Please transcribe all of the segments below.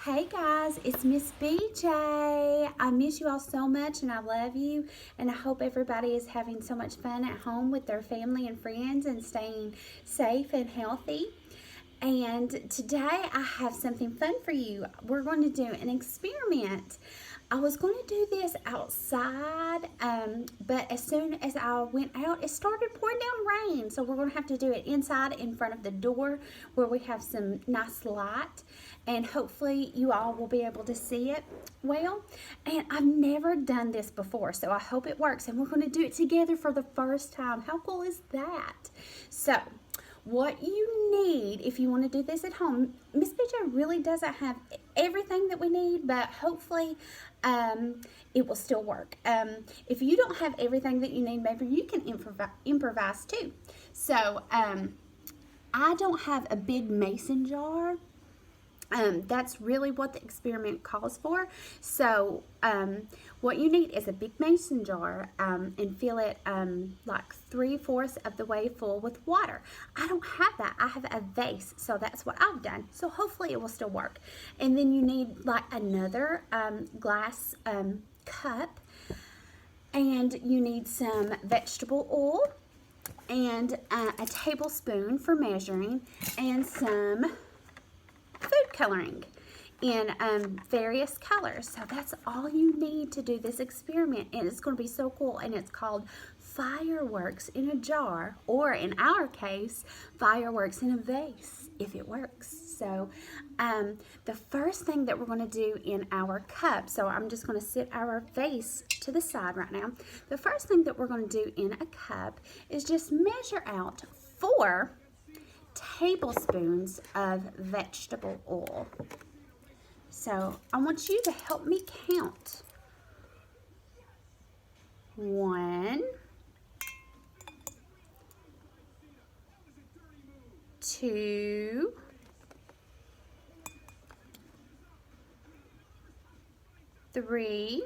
Hey guys, it's Miss BJ. I miss you all so much and I love you. And I hope everybody is having so much fun at home with their family and friends and staying safe and healthy. And today I have something fun for you. We're going to do an experiment. I was going to do this outside, but as soon as I went out, it started pouring down rain. So we're going to have to do it inside in front of the door where we have some nice light. And hopefully you all will be able to see it well. And I've never done this before, so I hope it works. And we're going to do it together for the first time. How cool is that? So what you need if you want to do this at home, Miss BJ really doesn't have everything that we need, but hopefully it will still work. If you don't have everything that you need, maybe you can improvise too. So I don't have a big mason jar. That's really what the experiment calls for. So what you need is a big mason jar and fill it like 3/4 of the way full with water. I don't have that. I have a vase, so that's what I've done. So hopefully it will still work. And then you need like another glass cup, and you need some vegetable oil and a tablespoon for measuring and some food coloring in various colors. So that's all you need to do this experiment, and it's going to be so cool. And it's called fireworks in a jar, or in our case, fireworks in a vase, if it works. So the first thing that we're going to do in our cup, so I'm just going to sit our vase to the side right now. The first thing that we're going to do in a cup is just measure out 4 tablespoons of vegetable oil. So I want you to help me count. 1, 2, 3,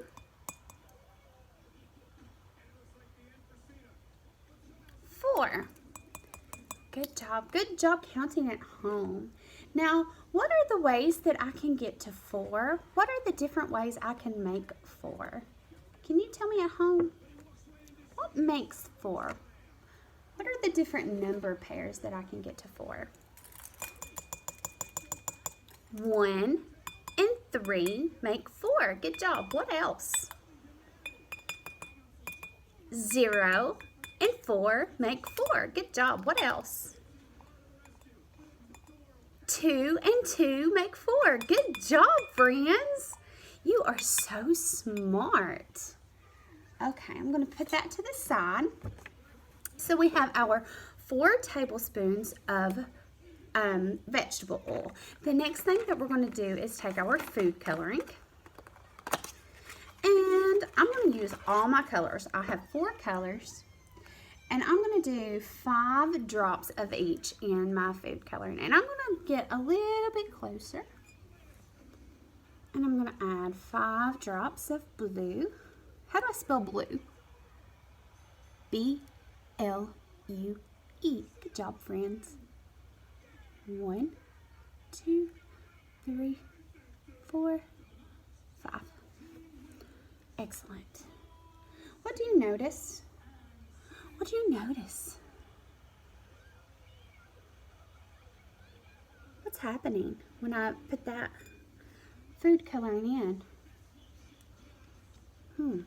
4. Good job. Good job counting at home. Now, what are the ways that I can get to 4? What are the different ways I can make 4? Can you tell me at home? What makes 4? What are the different number pairs that I can get to 4? 1 and 3 make 4. Good job. What else? 0 and 4 make 4. Good job. What else? 2 and 2 make 4. Good job, friends. You are so smart. Okay, I'm going to put that to the side. So we have our 4 tablespoons of vegetable oil. The next thing that we're going to do is take our food coloring. And I'm going to use all my colors. I have 4 colors. And I'm going to do 5 drops of each in my food coloring. And I'm going to get a little bit closer. And I'm going to add 5 drops of blue. How do I spell blue? B-L-U-E. Good job, friends. 1, 2, 3, 4, 5. Excellent. What do you notice? What do you notice? What's happening when I put that food coloring in?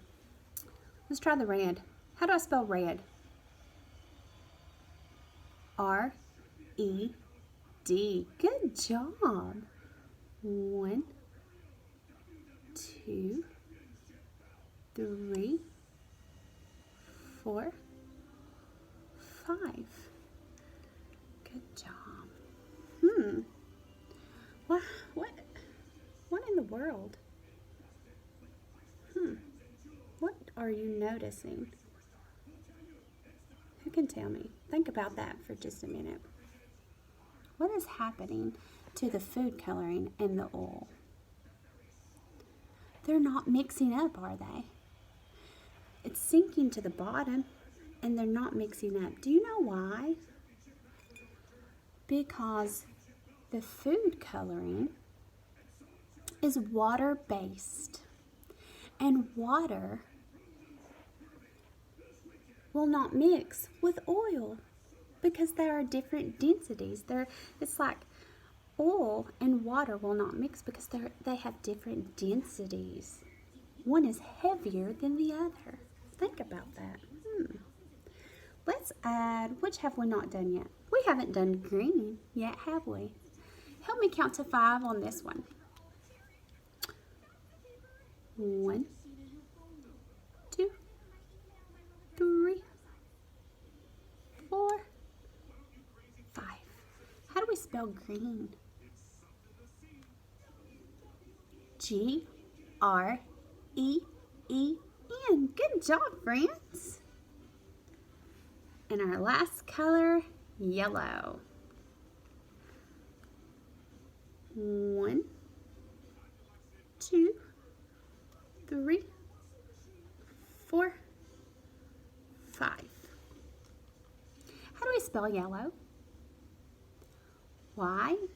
Let's try the red. How do I spell red? R-E-D. Good job. 1, 2, 3, 4, 5. Good job. What in the world? What are you noticing? Who can tell me? Think about that for just a minute. What is happening to the food coloring and the oil? They're not mixing up, are they? It's sinking to the bottom and they're not mixing up. Do you know why? Because the food coloring is water-based, and water will not mix with oil because there are different densities. It's like oil and water will not mix because they have different densities. One is heavier than the other. Think about that. Let's add, which have we not done yet? We haven't done green yet, have we? Help me count to 5 on this one. 1, 2, 3, 4, 5. How do we spell green? G-R-E-E-N. Good job, friends. And our last color, yellow. 1, 2, 3, 4, 5. How do we spell yellow? Y-E-L-L-O-W.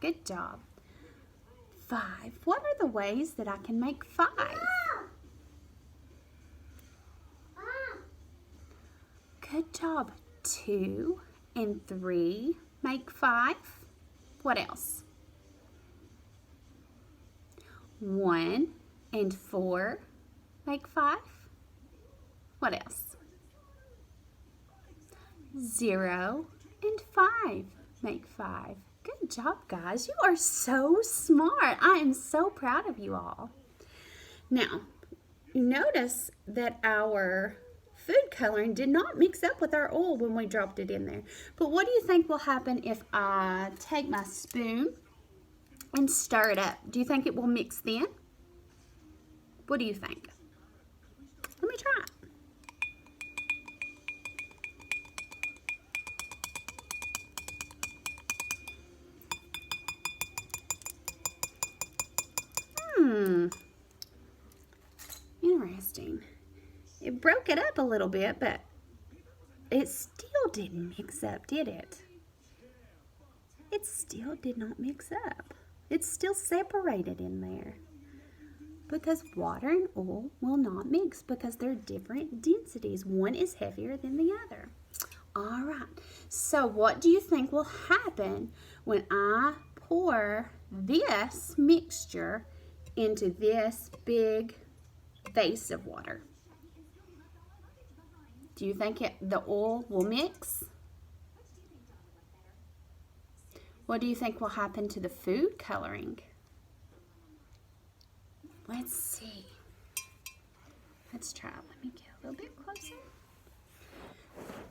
Good job. 5. What are the ways that I can make 5? Good job. 2 and 3 make 5. What else? 1 and 4 make 5. What else? 0 and 5 make 5. Good job, guys. You are so smart. I am so proud of you all. Now, notice that our food coloring did not mix up with our oil when we dropped it in there. But what do you think will happen if I take my spoon and stir it up? Do you think it will mix then? What do you think? Let me try it. Interesting. It broke it up a little bit, but it still didn't mix up, did it? It still did not mix up. It's still separated in there. Because water and oil will not mix because they're different densities. One is heavier than the other. All right. So what do you think will happen when I pour this mixture into this big vase of water? Do you think the oil will mix? What do you think will happen to the food coloring? Let's see. Let's try. Let me get a little bit closer.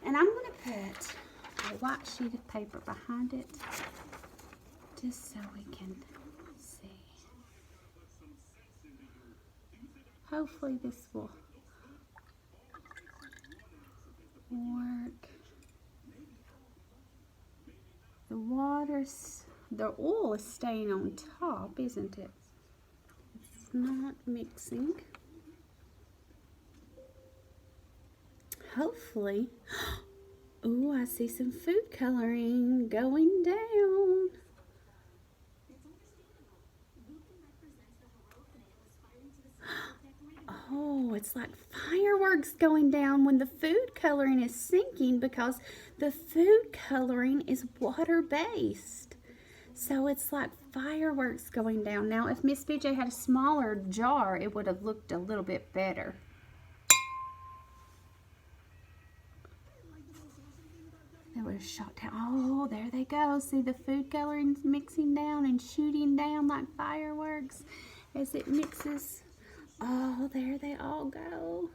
And I'm going to put a white sheet of paper behind it just so we can see. Hopefully this will work. The oil is staying on top, isn't it? It's not mixing. Hopefully. Oh, I see some food coloring going down. Oh, it's like fireworks going down when the food coloring is sinking because the food coloring is water-based. So it's like fireworks going down. Now, if Miss BJ had a smaller jar, it would have looked a little bit better. That would have shot down. Oh, there they go. See the food coloring mixing down and shooting down like fireworks as it mixes. Oh, there they all go.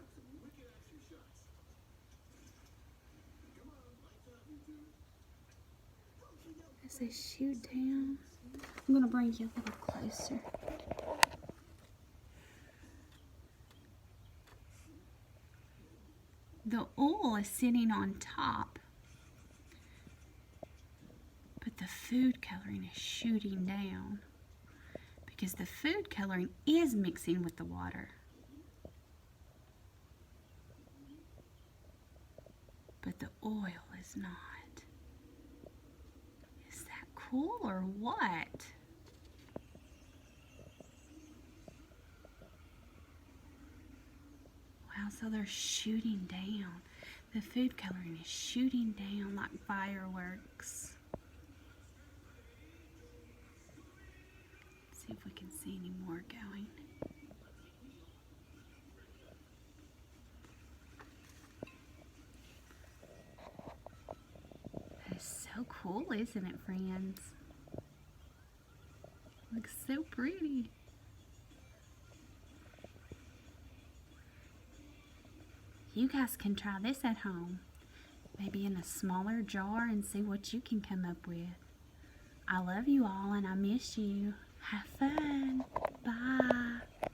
As they shoot down. I'm going to bring you a little closer. The oil is sitting on top, but the food coloring is shooting down because the food coloring is mixing with the water. But the oil is not. Is cool or what? Wow, so they're shooting down. The food coloring is shooting down like fireworks. Let's see if we can see any more going. That is so cool, isn't it, friends? Looks so pretty. You guys can try this at home, maybe in a smaller jar, and see what you can come up with. I love you all and I miss you. Have fun. Bye.